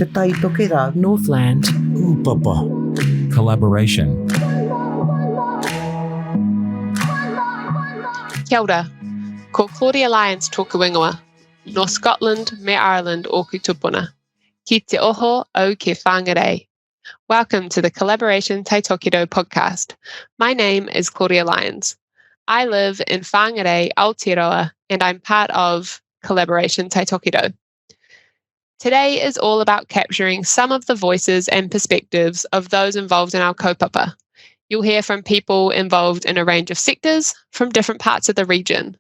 Tai Tokerau, Northland. Papa. Collaboration. Kia ora. Ko Kerikeri Alliance tōku ingoa. No Scotland, me Ireland o kutupuna. Ki te oho au ke whangarei. Welcome to the Collaboration Tai Tokerau podcast. My name is Kerikeri Alliance. I live in Whangarei, Aotearoa, and I'm part of Collaboration Tai Tokerau. Today is all about capturing some of the voices and perspectives of those involved in our kaupapa. You'll hear from people involved in a range of sectors from different parts of the region.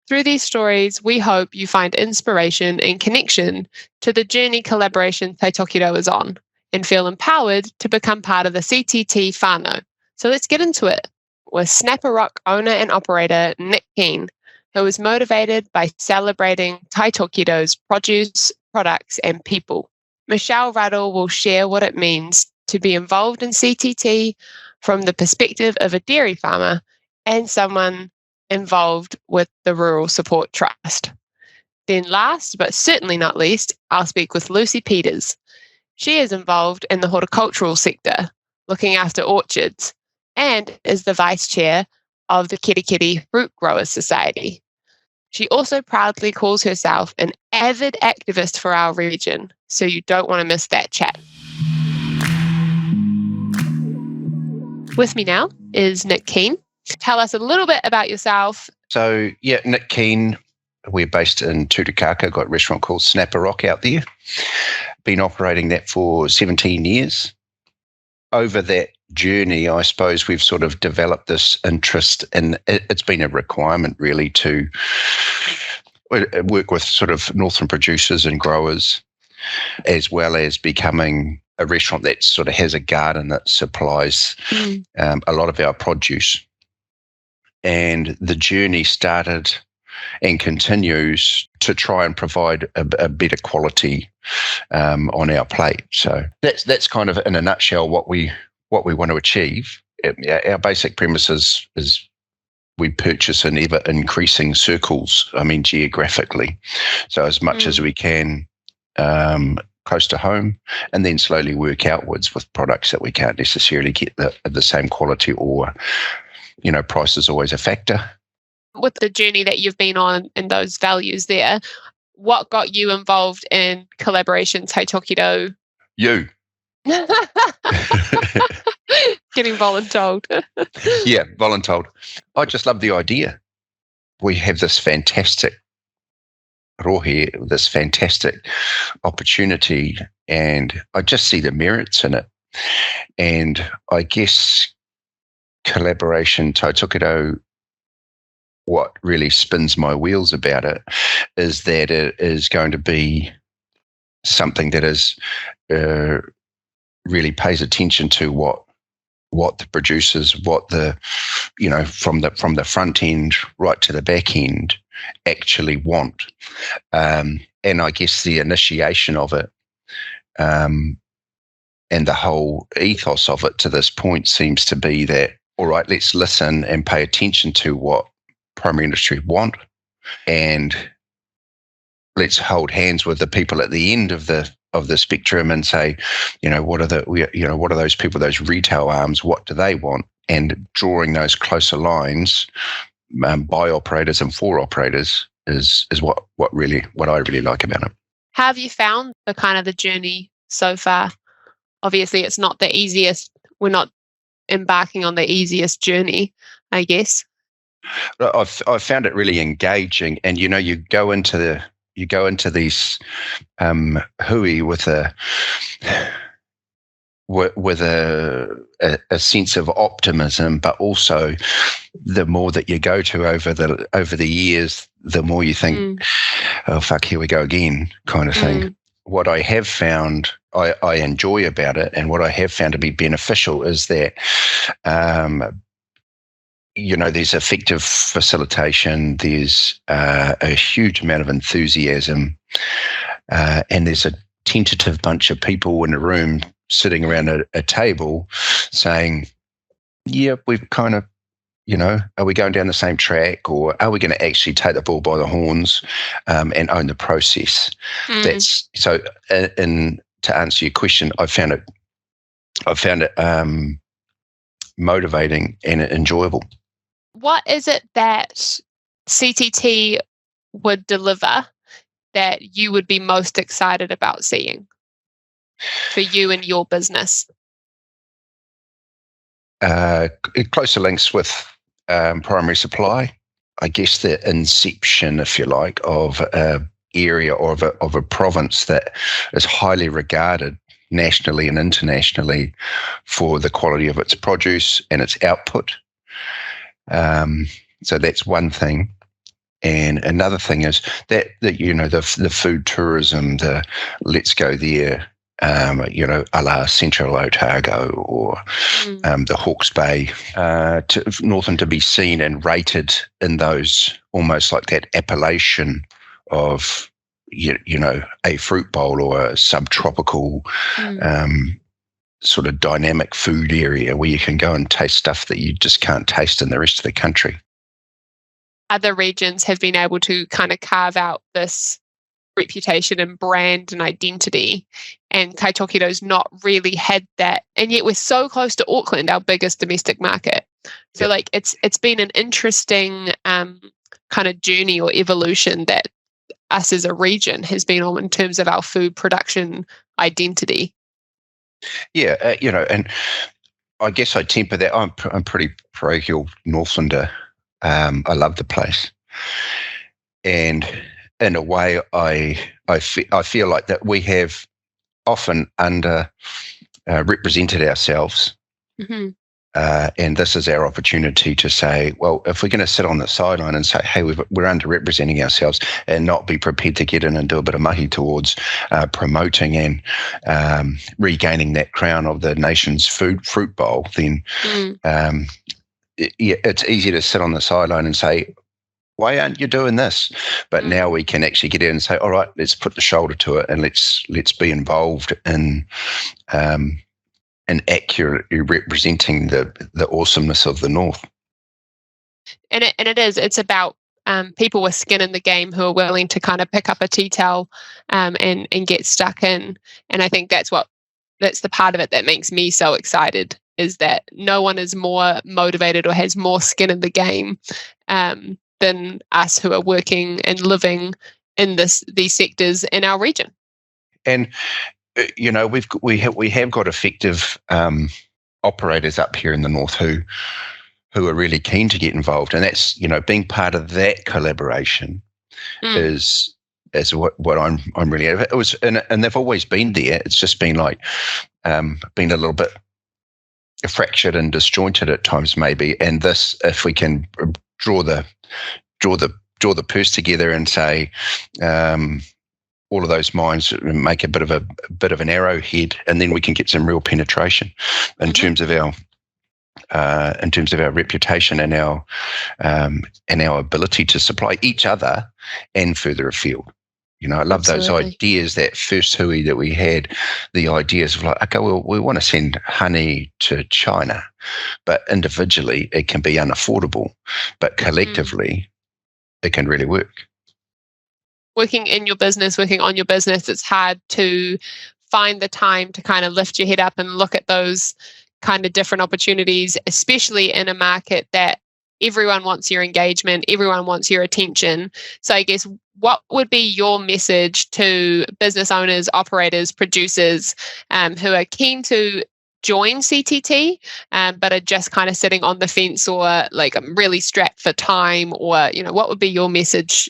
Through these stories, we hope you find inspiration and connection to the journey Collaboration Tai Tokerau is on and feel empowered to become part of the CTT whānau. So let's get into it with Snapper Rock owner and operator Nick Keene, who is motivated by celebrating Tai Tokerau's produce, products, and people. Michelle Ruddell will share what it means to be involved in CTT from the perspective of a dairy farmer and someone involved with the Rural Support Trust. Then last, but certainly not least, I'll speak with Lucy Peters. She is involved in the horticultural sector, looking after orchards, and is the vice chair of the Kerikeri Fruit Growers Society. She also proudly calls herself an avid activist for our region, so you don't want to miss that chat. With me now is Nick Keene. Tell us a little bit about yourself. So, Nick Keene. We're based in Tutukaka, got a restaurant called Snapper Rock out there. Been operating that for 17 years. Over that journey, I suppose we've sort of developed this interest, and it's been a requirement really to work with sort of Northland producers and growers, as well as becoming a restaurant that sort of has a garden that supplies a lot of our produce. And the journey started and continues to try and provide a better quality on our plate. So that's kind of in a nutshell what we want to achieve. Our basic premise is we purchase in ever increasing circles, geographically. So as much as we can close to home, and then slowly work outwards with products that we can't necessarily get the same quality, or, price is always a factor. With the journey that you've been on and those values there, what got you involved in Collaboration Tai Tokerau? You. Getting voluntold. Yeah, voluntold. I just love the idea. We have this fantastic rohe, this fantastic opportunity, and I just see the merits in it. And I guess Collaboration Tai Tokerau, what really spins my wheels about it is that it is going to be something that is really pays attention to what the producers, what the, from the front end right to the back end actually want. And I guess the initiation of it and the whole ethos of it to this point seems to be that, all right, let's listen and pay attention to what primary industry want, and let's hold hands with the people at the end of the spectrum and say, what are those people, those retail arms, what do they want? And drawing those closer lines by operators and for operators is what I really like about it. How have you found the journey so far? Obviously, it's not the easiest. We're not embarking on the easiest journey, I guess. I've found it really engaging, and you go into these hui with a sense of optimism, but also the more that you go to over the years, the more you think, oh fuck, here we go again, kind of thing. What I have found I enjoy about it, and what I have found to be beneficial, is that there's effective facilitation, there's a huge amount of enthusiasm, and there's a tentative bunch of people in a room sitting around a table saying, yeah, we've kind of are we going down the same track, or are we going to actually take the bull by the horns and own the process? That's so. And to answer your question, I found it motivating and enjoyable. What is it that CTT would deliver that you would be most excited about seeing for you and your business? Closer links with primary supply. I guess the inception, if you like, of an area or of a province that is highly regarded nationally and internationally for the quality of its produce and its output. So that's one thing. And another thing is that the food tourism, the let's go there, a la Central Otago or the Hawke's Bay, to Northland to be seen and rated in those, almost like that appellation of, a fruit bowl or a subtropical sort of dynamic food area where you can go and taste stuff that you just can't taste in the rest of the country. Other regions have been able to kind of carve out this reputation and brand and identity, and Tai Tokerau's not really had that, and yet we're so close to Auckland, our biggest domestic market. So it's been an interesting kind of journey or evolution that us as a region has been on in terms of our food production identity. Yeah, and I guess I temper that. I'm pretty parochial Northlander. I love the place, and in a way, I feel like that we have often represented ourselves, and this is our opportunity to say, well, if we're going to sit on the sideline and say, hey, we're underrepresenting ourselves, and not be prepared to get in and do a bit of mahi towards promoting and regaining that crown of the nation's fruit bowl, then it's easy to sit on the sideline and say, why aren't you doing this? But now we can actually get in and say, all right, let's put the shoulder to it and let's be involved in accurately representing the awesomeness of the North. And it's about people with skin in the game who are willing to kind of pick up a tea towel and get stuck in. And I think that's the part of it that makes me so excited, is that no one is more motivated or has more skin in the game than us who are working and living in these sectors in our region. And we have got effective operators up here in the North who are really keen to get involved, and that's being part of that collaboration is what I'm really out of it. It was and they've always been there. It's just been like been a little bit fractured and disjointed at times, maybe. And this, if we can draw the purse together and say all of those minds, make a bit of an arrowhead, and then we can get some real penetration in terms of our reputation and our ability to supply each other and further afield. I love those ideas, that first hui that we had, the ideas of like, okay, well, we want to send honey to China, but individually it can be unaffordable, but collectively it can really work. Working on your business, it's hard to find the time to kind of lift your head up and look at those kind of different opportunities, especially in a market that everyone wants your engagement, everyone wants your attention. So I guess what would be your message to business owners, operators, producers who are keen to join CTT, but are just kind of sitting on the fence, or like, I'm really strapped for time, or what would be your message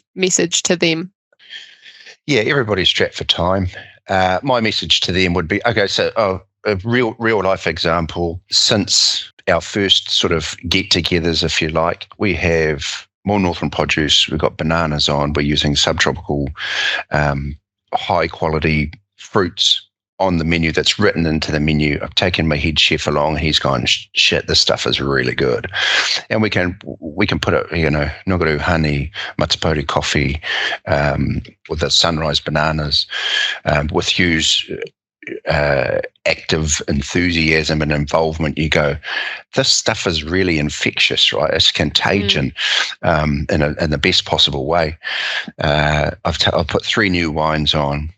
to them? Yeah, everybody's strapped for time. My message to them would be, okay, so a real life example. Since our first sort of get-togethers, if you like, we have more Northland produce. We've got bananas on. We're using subtropical, high-quality fruits on the menu that's written into the menu. I've taken my head chef along. He's gone, shit, this stuff is really good. And we can put it, Nogaru honey, Matsupori coffee, with the sunrise bananas, with Hugh's active enthusiasm and involvement, you go, this stuff is really infectious, right? It's contagion in the best possible way. I've put 3 new wines on.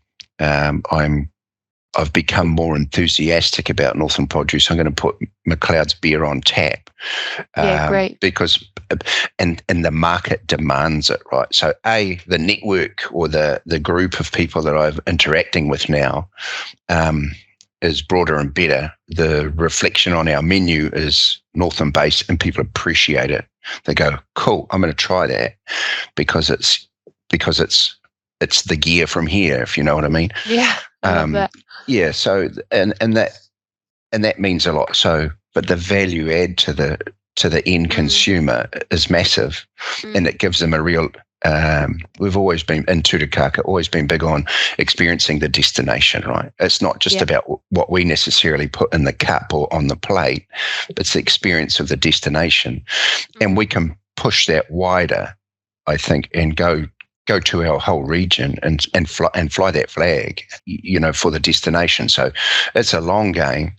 I've become more enthusiastic about Northland produce. I'm going to put McLeod's beer on tap. Great. Because and the market demands it, right? So the network or the group of people that I'm interacting with now is broader and better. The reflection on our menu is Northland based, and people appreciate it. They go, cool, I'm going to try that because it's the gear from here, if you know what I mean. Yeah, I love that. Yeah, so and that means a lot. So, but the value add to the end consumer is massive, and it gives them a real. We've always been in Tutukaka, always been big on experiencing the destination, right? It's not just about what we necessarily put in the cup or on the plate, it's the experience of the destination, and we can push that wider, I think, and go to our whole region and fly that flag, for the destination. So it's a long game.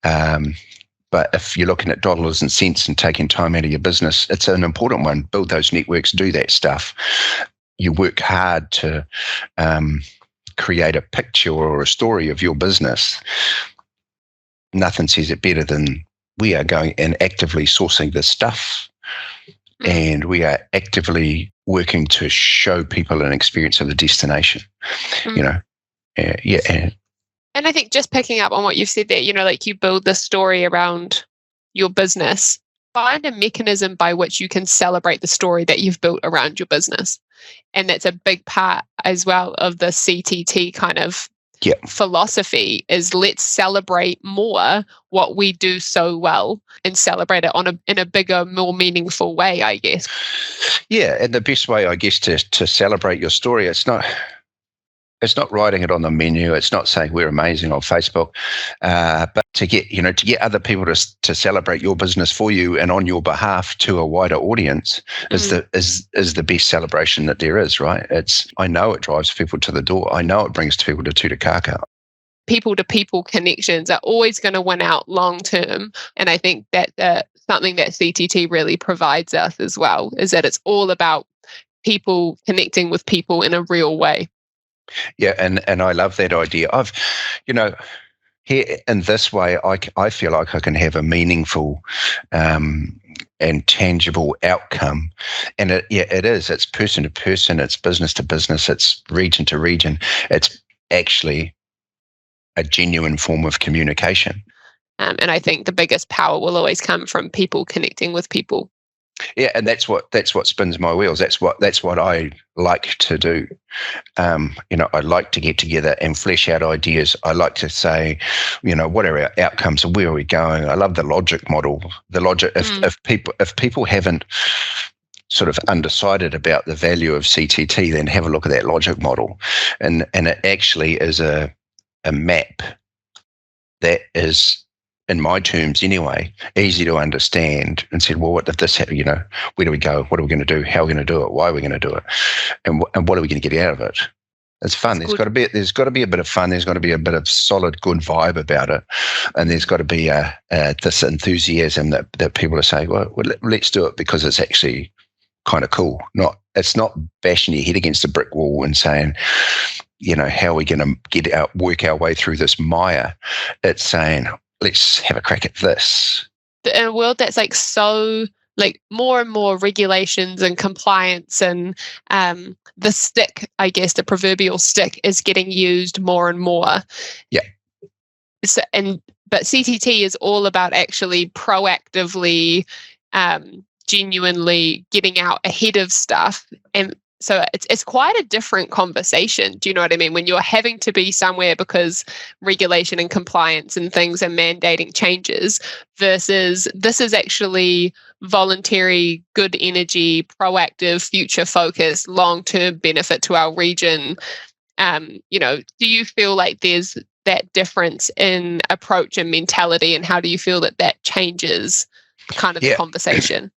But if you're looking at dollars and cents and taking time out of your business, it's an important one. Build those networks, do that stuff. You work hard to create a picture or a story of your business. Nothing says it better than we are going and actively sourcing this stuff. And we are actively working to show people an experience of the destination, And I think just picking up on what you've said there, like you build the story around your business, find a mechanism by which you can celebrate the story that you've built around your business. And that's a big part as well of the CTT kind of philosophy is let's celebrate more what we do so well and celebrate it in a bigger, more meaningful way, I guess. Yeah, and the best way, I guess, to celebrate your story, it's not writing it on the menu. It's not saying we're amazing on Facebook, but to get other people to celebrate your business for you and on your behalf to a wider audience is the best celebration that there is, right? I know it drives people to the door. I know it brings people to Tutukaka. People-to-people connections are always going to win out long term, and I think that something that CTT really provides us as well is that it's all about people connecting with people in a real way. Yeah, and I love that idea. Here in this way, I feel like I can have a meaningful and tangible outcome. And it is. It's person to person. It's business to business. It's region to region. It's actually a genuine form of communication. And I think the biggest power will always come from people connecting with people. Yeah, and that's what spins my wheels. That's what I like to do. I like to get together and flesh out ideas. I like to say, what are our outcomes and where are we going? I love the logic model. The logic. If people haven't sort of undecided about the value of CTT, then have a look at that logic model, and it actually is a map that is, in my terms anyway, easy to understand, and said, well, what if this happen? Where do we go? What are we going to do? How are we going to do it? Why are we going to do it? And what are we going to get out of it? It's fun. There's got to be a bit of fun. There's got to be a bit of solid, good vibe about it, and there's got to be this enthusiasm that people are saying, well, let's do it because it's actually kind of cool. It's not bashing your head against a brick wall and saying, how are we going to work our way through this mire? It's saying, let's have a crack at this. In a world that's so more and more regulations and compliance and the stick, I guess, the proverbial stick is getting used more and more. Yeah. But CTT is all about actually proactively, genuinely getting out ahead of stuff. And so it's quite a different conversation. Do you know what I mean? When you're having to be somewhere because regulation and compliance and things are mandating changes versus this is actually voluntary, good energy, proactive, future focused, long-term benefit to our region. Do you feel like there's that difference in approach and mentality, and how do you feel that changes kind of the conversation?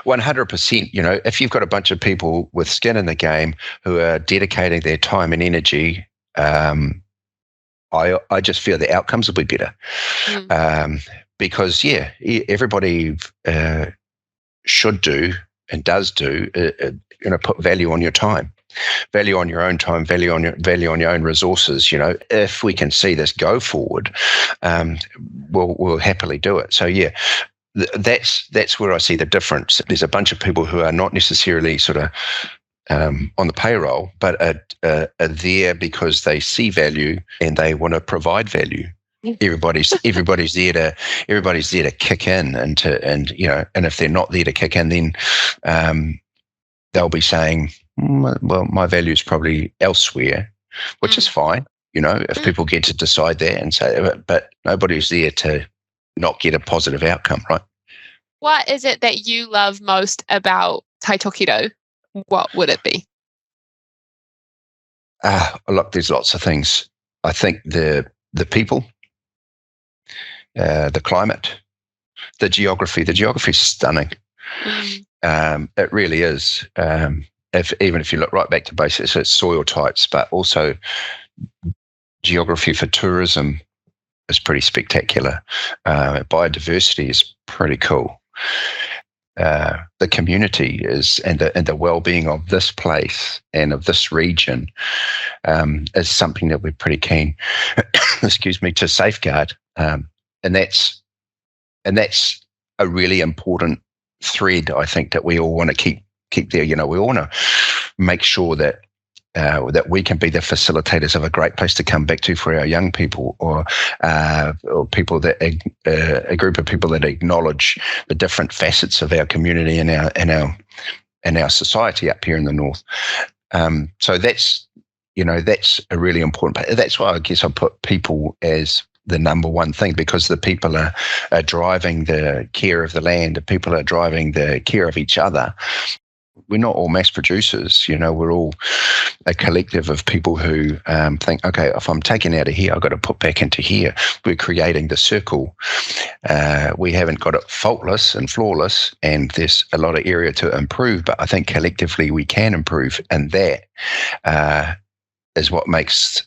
100%. If you've got a bunch of people with skin in the game who are dedicating their time and energy I just feel the outcomes will be better. Because, everybody should do and does do, put value on your time, value on your own time, value on your own resources. If we can see this go forward, we'll happily do it. So, that's where I see the difference. There's a bunch of people who are not necessarily sort of on the payroll, but are there because they see value and they want to provide value. Everybody's there to kick in and if they're not there to kick in, then they'll be saying, well, my value is probably elsewhere, which is fine. If people get to decide that and say, but nobody's there to not get a positive outcome, right? What is it that you love most about Tai Tokerau? What would it be? Look, there's lots of things. I think the people, the climate, the geography. The geography is stunning. It really is. Even if you look right back to basics, it's soil types, but also geography for tourism is pretty spectacular. Biodiversity is pretty cool. The community is and the well-being of this place and of this region is something that we're pretty keen, excuse me, to safeguard. And that's a really important thread, I think, that we all want to keep there. We all want to make sure that we can be the facilitators of a great place to come back to for our young people, or people that a group of people that acknowledge the different facets of our community and our society up here in the north. So that's a really important part. That's why I guess I put people as the number one thing, because the people are driving the care of the land, the people are driving the care of each other. We're not all mass producers, we're all a collective of people who think, okay, if I'm taking out of here, I've got to put back into here. We're creating the circle. We haven't got it faultless and flawless, and there's a lot of area to improve, but I think collectively we can improve, and that is what makes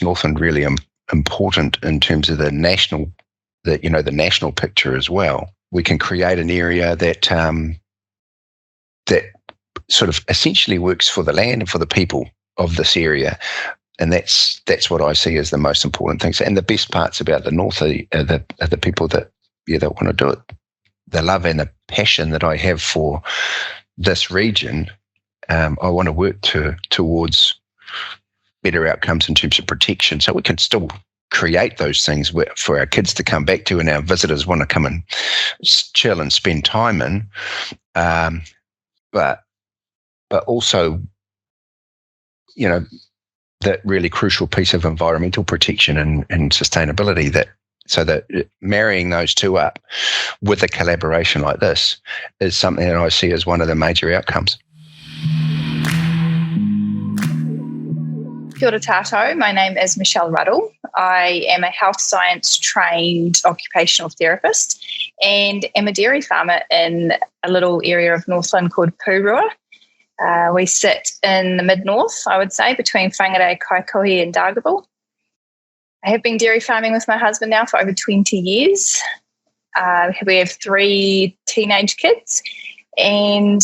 Northland really important in terms of the national picture as well. We can create an area that sort of essentially works for the land and for the people of this area, and that's what I see as the most important things. And the best parts about the north are the people that want to do it. The love and the passion that I have for this region, I want to work towards better outcomes in terms of protection, so we can still create those things for our kids to come back to and our visitors want to come and chill and spend time in. But also, that really crucial piece of environmental protection and sustainability, so that marrying those two up with a collaboration like this is something that I see as one of the major outcomes. Kia ora tātou. My name is Michelle Ruddell. I am a health science trained occupational therapist and am a dairy farmer in a little area of Northland called Purua. We sit in the mid-north, I would say, between Whangarei, Kaikohe and Dargaville. I have been dairy farming with my husband now for over 20 years. We have 3 teenage kids and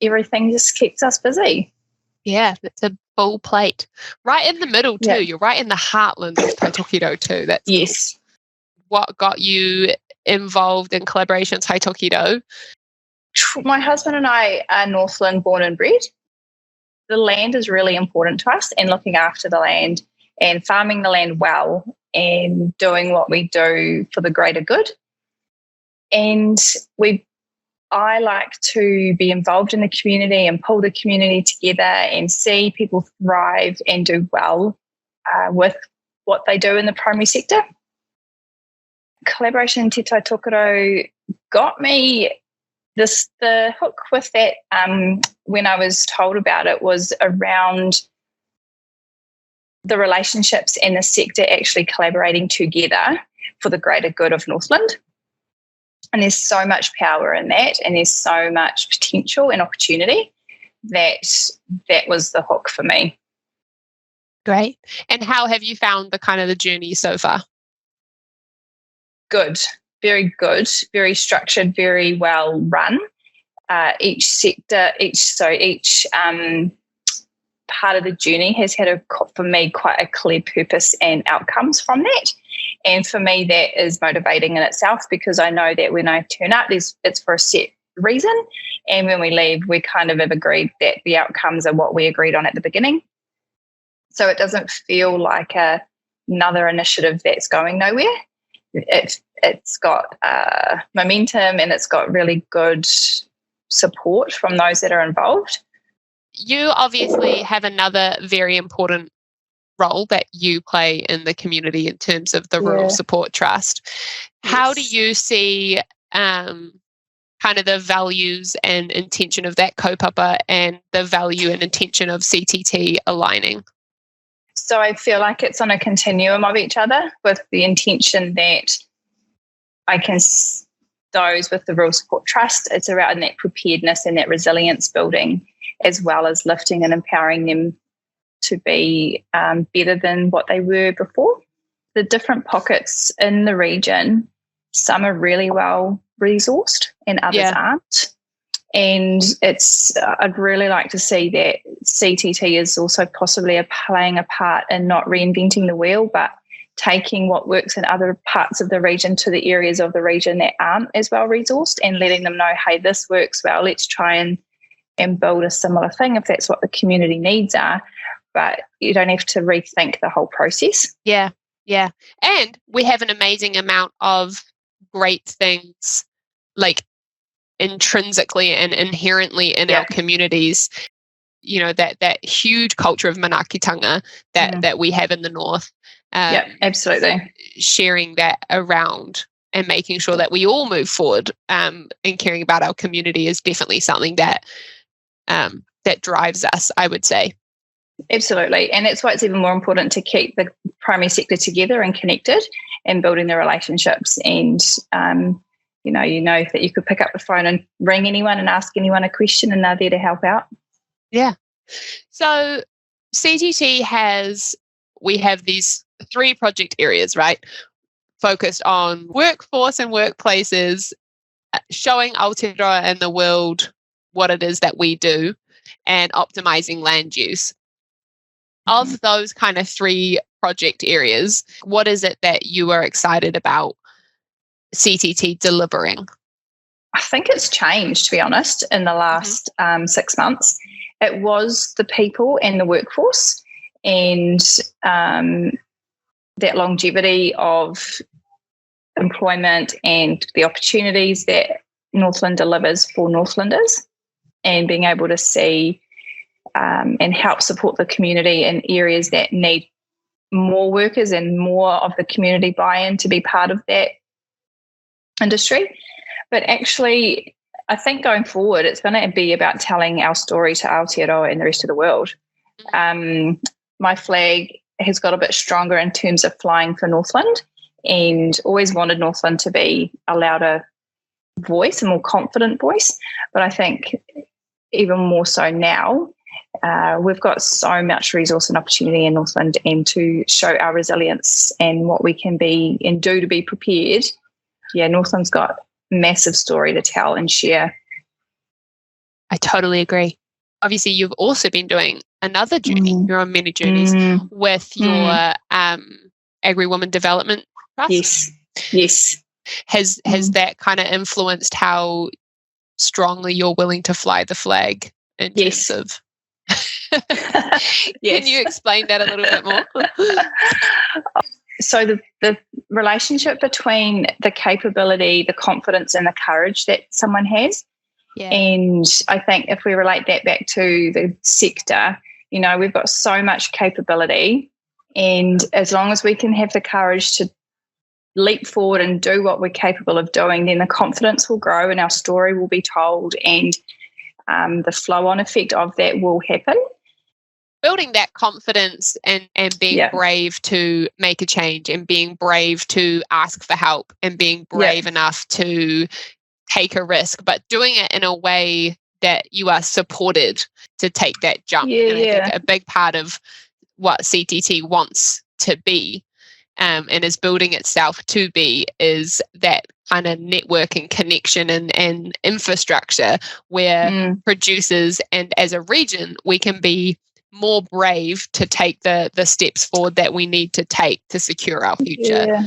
everything just keeps us busy. Yeah, it's a full plate. Right in the middle too. Yeah. You're right in the heartland of Tai Tokerau too. That's yes. What got you involved in Collaboration Tai Tokerau? My husband and I are Northland born and bred. The land is really important to us, and looking after the land and farming the land well and doing what we do for the greater good. And I like to be involved in the community and pull the community together and see people thrive and do well with what they do in the primary sector. Collaboration Tai Tokerau got me the hook with that when I was told about it was around the relationships and the sector actually collaborating together for the greater good of Northland. And there's so much power in that, and there's so much potential and opportunity that was the hook for me. Great. And how have you found the journey so far? Good, very structured, very well run. Each sector, each part of the journey has had, for me, quite a clear purpose and outcomes from that. And for me, that is motivating in itself, because I know that when I turn up, it's for a set reason. And when we leave, we kind of have agreed that the outcomes are what we agreed on at the beginning. So it doesn't feel like another initiative that's going nowhere. It's got momentum, and it's got really good support from those that are involved. You obviously have another very important role that you play in the community in terms of the Rural Support Trust. How do you see the values and intention of that kaupapa and the value and intention of CTT aligning? So I feel like it's on a continuum of each other, with the intention that those with the Rural Support Trust, it's around that preparedness and that resilience building, as well as lifting and empowering them to be better than what they were before. The different pockets in the region, some are really well resourced and others aren't. And I'd really like to see that CTT is also possibly playing a part in not reinventing the wheel, but taking what works in other parts of the region to the areas of the region that aren't as well resourced, and letting them know, hey, this works well, let's try and build a similar thing if that's what the community needs are. But you don't have to rethink the whole process. Yeah. And we have an amazing amount of great things, like intrinsically and inherently in our communities. You know, that huge culture of manaakitanga that we have in the North. Absolutely. Sharing that around and making sure that we all move forward and caring about our community is definitely something that drives us, I would say. Absolutely. And that's why it's even more important to keep the primary sector together and connected and building the relationships. And, you know that you could pick up the phone and ring anyone and ask anyone a question, and they're there to help out. Yeah. So CTT we have these 3 project areas, right? Focused on workforce and workplaces, showing Aotearoa and the world what it is that we do, and optimizing land use. Of those 3 project areas, what is it that you are excited about CTT delivering? I think it's changed, to be honest, in the last 6 months. It was the people and the workforce, and that longevity of employment and the opportunities that Northland delivers for Northlanders, and being able to see and help support the community in areas that need more workers and more of the community buy-in to be part of that industry. But actually, I think going forward, it's going to be about telling our story to Aotearoa and the rest of the world. My flag has got a bit stronger in terms of flying for Northland, and always wanted Northland to be a louder voice, a more confident voice. But I think even more so now, we've got so much resource and opportunity in Northland, and to show our resilience and what we can be and do to be prepared. Yeah, Northland's got massive story to tell and share. I totally agree. Obviously, you've also been doing another journey. You're on many journeys with your Agri-Woman Development Trust. Yes. Has that influenced how strongly you're willing to fly the flag in terms of? Can you explain that a little bit more? So the relationship between the capability, the confidence, and the courage that someone has. Yeah. And I think if we relate that back to the sector, we've got so much capability, and as long as we can have the courage to leap forward and do what we're capable of doing, then the confidence will grow and our story will be told, and the flow-on effect of that will happen. Building that confidence and being brave to make a change, and being brave to ask for help, and being brave enough to take a risk, but doing it in a way that you are supported to take that jump. And I think a big part of what CTT wants to be, and is building itself to be, is that kind of network and connection and infrastructure where producers and as a region, we can be more brave to take the steps forward that we need to take to secure our future. Yeah.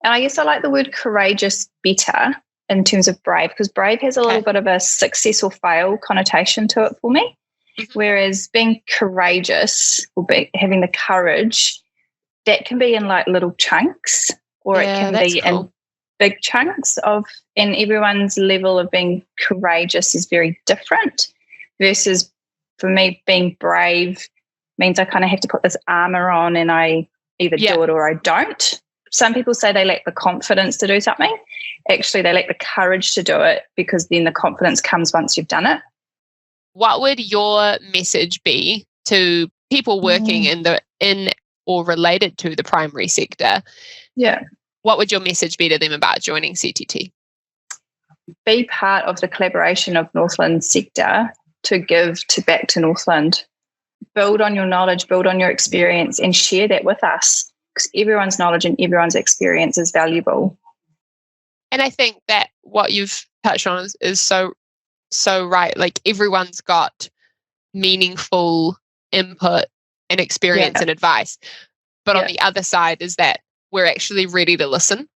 And I guess I like the word courageous better in terms of brave, because brave has a little bit of a success or fail connotation to it for me. Whereas being courageous or having the courage, that can be in like little chunks, or it can be in big chunks and everyone's level of being courageous is very different. Versus for me, being brave means I kind of have to put this armor on and I either do it or I don't. Some people say they lack the confidence to do something. Actually, they lack the courage to do it, because then the confidence comes once you've done it. What would your message be to people working in or related to the primary sector? Yeah. What would your message be to them about joining CTT? Be part of the collaboration of Northland sector to give back to Northland. Build on your knowledge, build on your experience, and share that with us, because everyone's knowledge and everyone's experience is valuable. And I think that what you've touched on is so right. Like, everyone's got meaningful input and experience and advice. But on the other side is that we're actually ready to listen.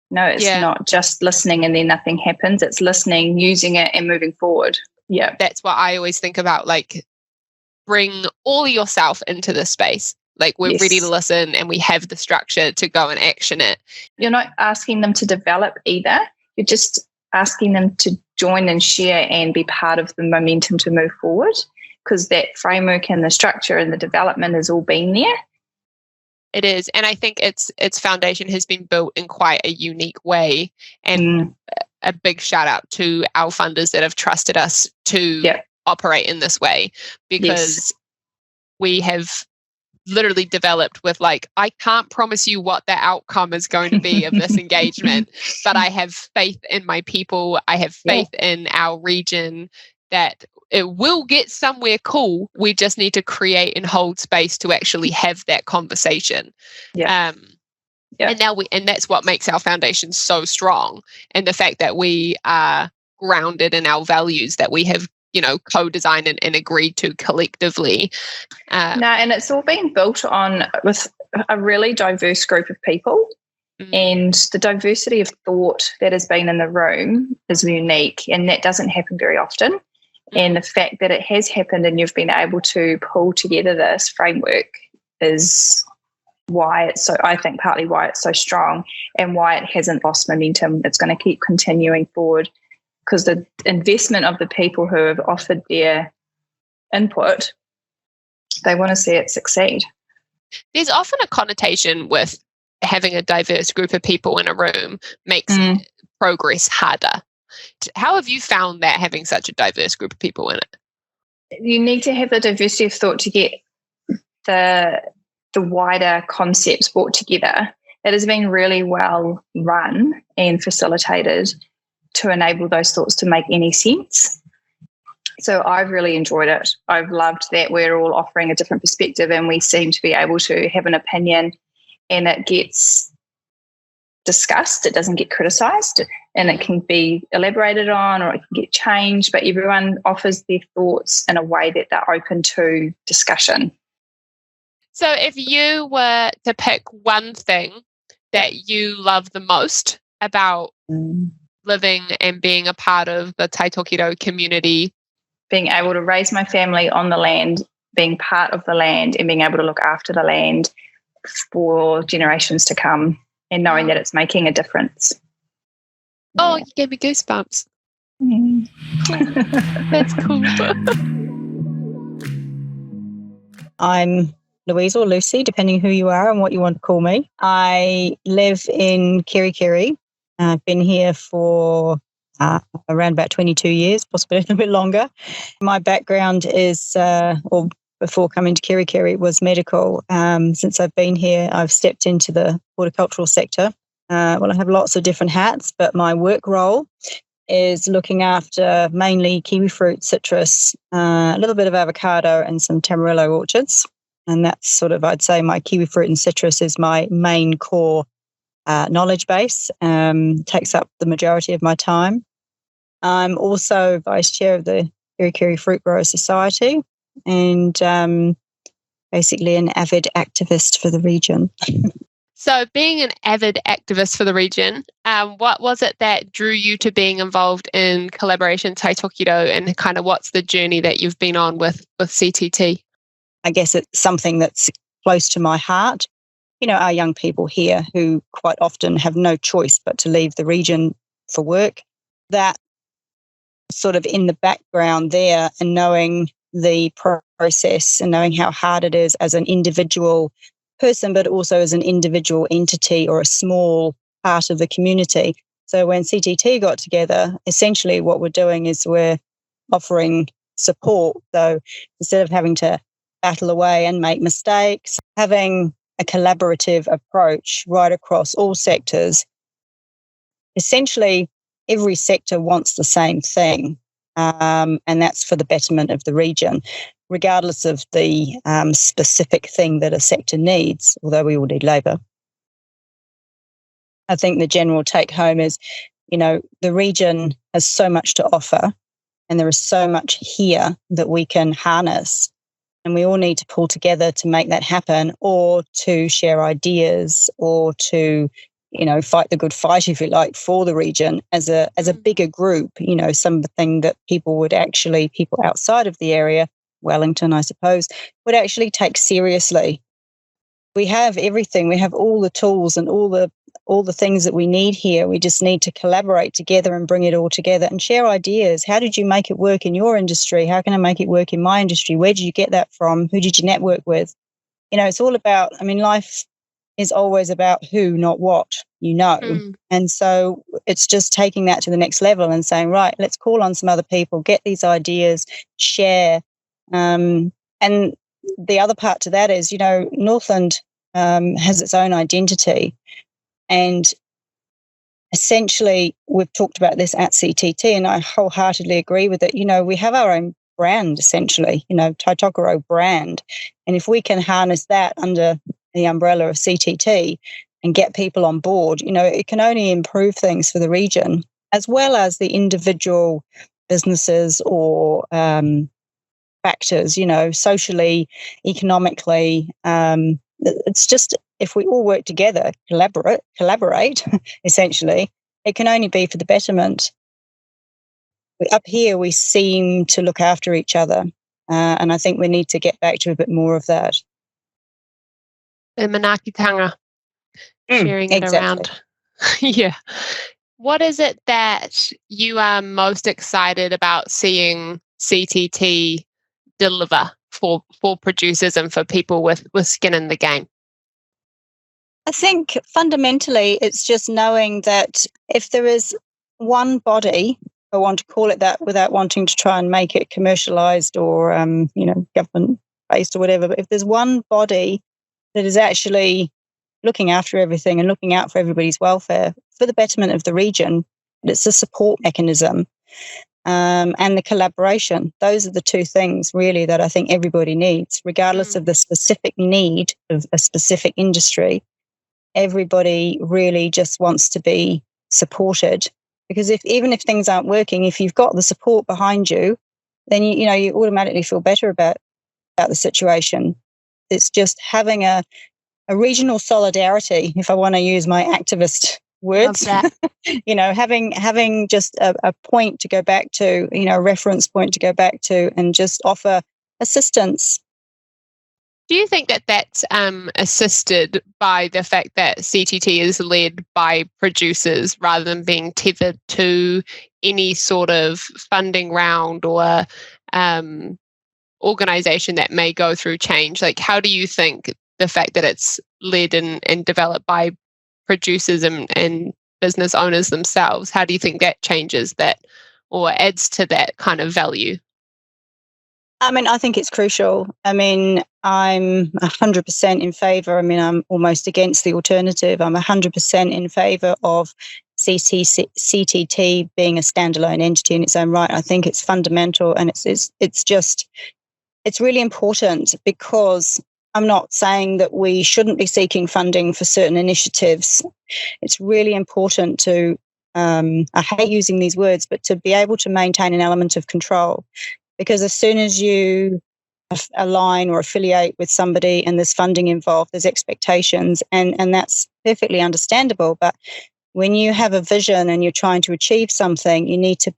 No, it's not just listening and then nothing happens. It's listening, using it, and moving forward. Yeah. That's what I always think about. Like, bring all of yourself into this space. Like, we're ready to listen and we have the structure to go and action it. You're not asking them to develop either. You're just asking them to join and share and be part of the momentum to move forward, because that framework and the structure and the development has all been there. It is. And I think its foundation has been built in quite a unique way. And a big shout out to our funders that have trusted us to operate in this way, because we have literally developed with, like, I can't promise you what the outcome is going to be of this engagement, but I have faith in my people. I have faith in our region that it will get somewhere cool. We just need to create and hold space to actually have that conversation. And that's what makes our foundation so strong. And the fact that we are grounded in our values that we have, co-designed and agreed to collectively. And it's all been built on with a really diverse group of people. And the diversity of thought that has been in the room is unique, and that doesn't happen very often. And the fact that it has happened and you've been able to pull together this framework is why it's so, I think partly why it's so strong and why it hasn't lost momentum. It's going to keep continuing forward, because the investment of the people who have offered their input, they want to see it succeed. There's often a connotation with having a diverse group of people in a room makes progress harder. How have you found that, having such a diverse group of people in it? You need to have the diversity of thought to get the wider concepts brought together. It has been really well run and facilitated to enable those thoughts to make any sense. So I've really enjoyed it. I've loved that we're all offering a different perspective and we seem to be able to have an opinion, and it gets discussed. It doesn't get criticised, and it can be elaborated on or it can get changed, but everyone offers their thoughts in a way that they're open to discussion. So if you were to pick one thing that you love the most about living and being a part of the Tai Tokerau community? Being able to raise my family on the land, being part of the land, and being able to look after the land for generations to come, and knowing that it's making a difference. Oh, you gave me goosebumps. That's cool. I'm Louise or Lucy, depending who you are and what you want to call me. I live in Kerikeri. I've been here for around about 22 years, possibly a little bit longer. My background is, or before coming to Kerikeri, was medical. Since I've been here, I've stepped into the horticultural sector. I have lots of different hats, but my work role is looking after mainly kiwi fruit, citrus, a little bit of avocado and some tamarillo orchards. And that's sort of, I'd say, my kiwi fruit and citrus is my main core knowledge base, takes up the majority of my time. I'm also vice chair of the Kerikeri Fruit Growers Society and basically an avid activist for the region. So being an avid activist for the region, what was it that drew you to being involved in Collaboration Tai Tokerau, and kind of what's the journey that you've been on with CTT? I guess it's something that's close to my heart. You know, our young people here who quite often have no choice but to leave the region for work, that sort of in the background there, and knowing the process and knowing how hard it is as an individual person, but also as an individual entity or a small part of the community. So when CTT got together, essentially what we're doing is we're offering support. So instead of having to battle away and make mistakes, having a collaborative approach right across all sectors. Essentially, every sector wants the same thing, and that's for the betterment of the region, regardless of the specific thing that a sector needs, although we all need labour. I think the general take-home is, you know, the region has so much to offer, and there is so much here that we can harness. And we all need to pull together to make that happen, or to share ideas, or to, you know, fight the good fight, if you like, for the region as a bigger group. You know, something that people outside of the area, Wellington, I suppose, would actually take seriously. We have everything. We have all the tools and all the things that we need here. We just need to collaborate together and bring it all together and share ideas. How did you make it work in your industry? How can I make it work in my industry? Where did you get that from? Who did you network with? You know, it's all about, I mean, life is always about who, not what, you know. And so it's just taking that to the next level and saying, right, let's call on some other people, get these ideas, share. And the other part to that is, you know, Northland has its own identity. And essentially, we've talked about this at CTT, and I wholeheartedly agree with it. You know, we have our own brand, essentially, you know, Tai Tokerau brand. And if we can harness that under the umbrella of CTT and get people on board, you know, it can only improve things for the region, as well as the individual businesses or factors, you know, socially, economically. It's just, if we all work together, collaborate, essentially, it can only be for the betterment. Up here, we seem to look after each other, and I think we need to get back to a bit more of that. The manakitanga, sharing it around. Yeah. What is it that you are most excited about seeing CTT deliver for producers and for people with skin in the game? I think fundamentally it's just knowing that if there is one body, I want to call it that without wanting to try and make it commercialized or, you know, government-based or whatever, but if there's one body that is actually looking after everything and looking out for everybody's welfare for the betterment of the region, it's a support mechanism. And the collaboration. Those are the two things really that I think everybody needs, regardless of the specific need of a specific industry. Everybody really just wants to be supported, because even if things aren't working, if you've got the support behind you, then you automatically feel better about the situation. It's just having a regional solidarity, if I want to use my activist words. You know, having just a point to go back to, you know, a reference point to go back to, and just offer assistance. Do you think that that's assisted by the fact that CTT is led by producers rather than being tethered to any sort of funding round or organisation that may go through change? Like, how do you think the fact that it's led and developed by producers and business owners themselves, how do you think that changes that or adds to that kind of value? I mean, I think it's crucial. I mean, I'm 100% in favour. I mean, I'm almost against the alternative. I'm 100% in favour of CTT being a standalone entity in its own right. I think it's fundamental, and it's really important, because I'm not saying that we shouldn't be seeking funding for certain initiatives. It's really important to, I hate using these words, but to be able to maintain an element of control. Because as soon as you align or affiliate with somebody and there's funding involved, there's expectations, and that's perfectly understandable. But when you have a vision and you're trying to achieve something, you need to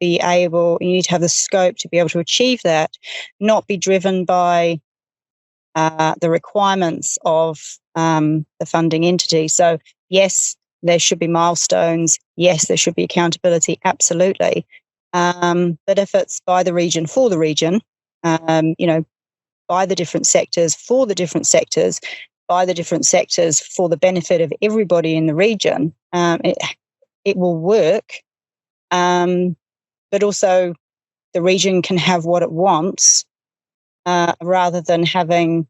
have the scope to be able to achieve that, not be driven by the requirements of the funding entity. So yes, there should be milestones. Yes, there should be accountability. Absolutely. But if it's by the region for the region, by the different sectors for the different sectors, by the different sectors for the benefit of everybody in the region, it will work. But also the region can have what it wants, rather than having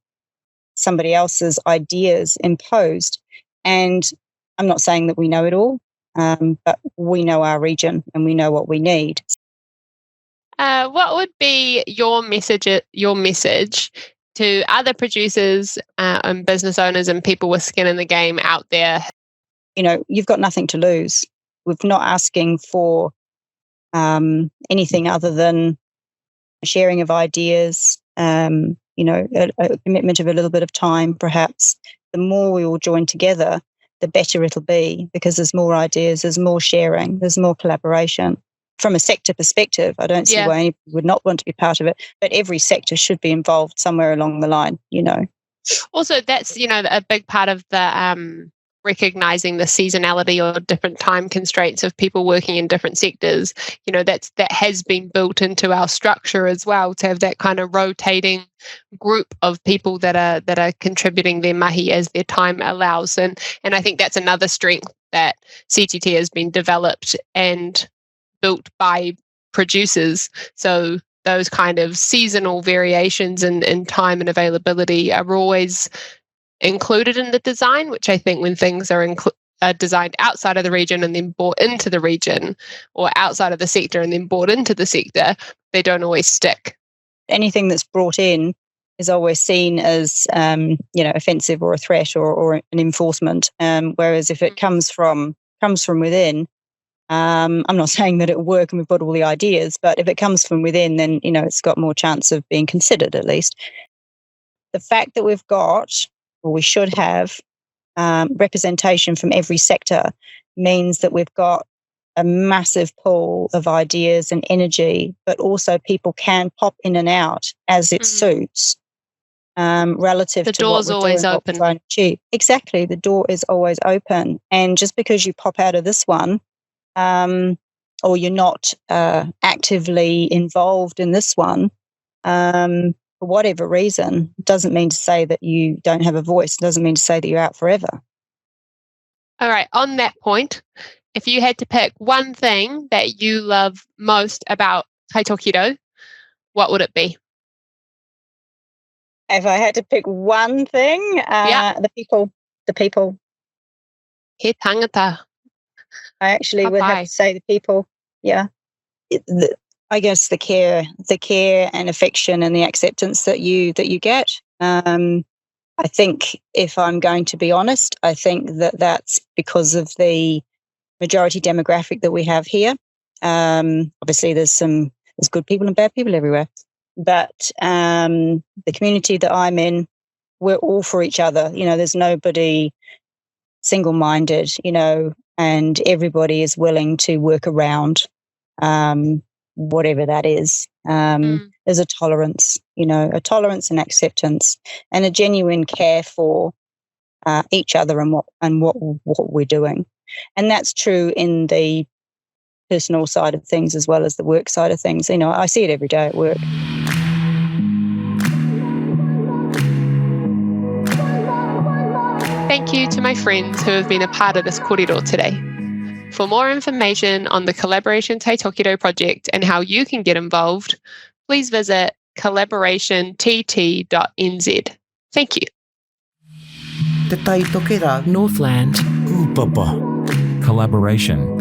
somebody else's ideas imposed. And I'm not saying that we know it all, but we know our region and we know what we need. What would be your message to other producers and business owners and people with skin in the game out there? You've got nothing to lose. We're not asking for anything other than a sharing of ideas, a commitment of a little bit of time, perhaps. The more we all join together, the better it'll be, because there's more ideas, there's more sharing, there's more collaboration. From a sector perspective, I don't see why anybody would not want to be part of it, but every sector should be involved somewhere along the line, Also, that's, a big part of the recognizing the seasonality or different time constraints of people working in different sectors. That has been built into our structure as well, to have that kind of rotating group of people that are contributing their mahi as their time allows. And I think that's another strength that CTT has been developed and built by producers. So those kind of seasonal variations in time and availability are always included in the design, which I think when things are designed outside of the region and then brought into the region, or outside of the sector and then brought into the sector, they don't always stick. Anything that's brought in is always seen as offensive or a threat or an enforcement. Whereas if it comes from within, I'm not saying that it'll work and we've got all the ideas, but if it comes from within, then it's got more chance of being considered, at least. The fact that we've got, or we should have, representation from every sector means that we've got a massive pool of ideas and energy, but also people can pop in and out as it suits, relative to what we're doing, what we're trying to achieve. Exactly, the door is always open. And just because you pop out of this one, or you're not actively involved in this one, for whatever reason, doesn't mean to say that you don't have a voice. Doesn't mean to say that you're out forever. All right. On that point, if you had to pick one thing that you love most about Tai Tokerau, what would it be? If I had to pick one thing, the people. He tangata. I actually would have to say the people. Yeah. I guess the care and affection and the acceptance that you get. I think, if I'm going to be honest, I think that's because of the majority demographic that we have here. Obviously, there's good people and bad people everywhere, but the community that I'm in, we're all for each other. There's nobody single-minded. And everybody is willing to work around whatever that is. There's a tolerance, and acceptance, and a genuine care for each other and what we're doing. And that's true in the personal side of things as well as the work side of things. I see it every day at work. Thank you to my friends who have been a part of this kōrero today. For more information on the Collaboration Tai Tokerau project and how you can get involved, please visit collaborationtt.nz. Thank you. Te Tai Tokerau. Northland. Upapa. Collaboration.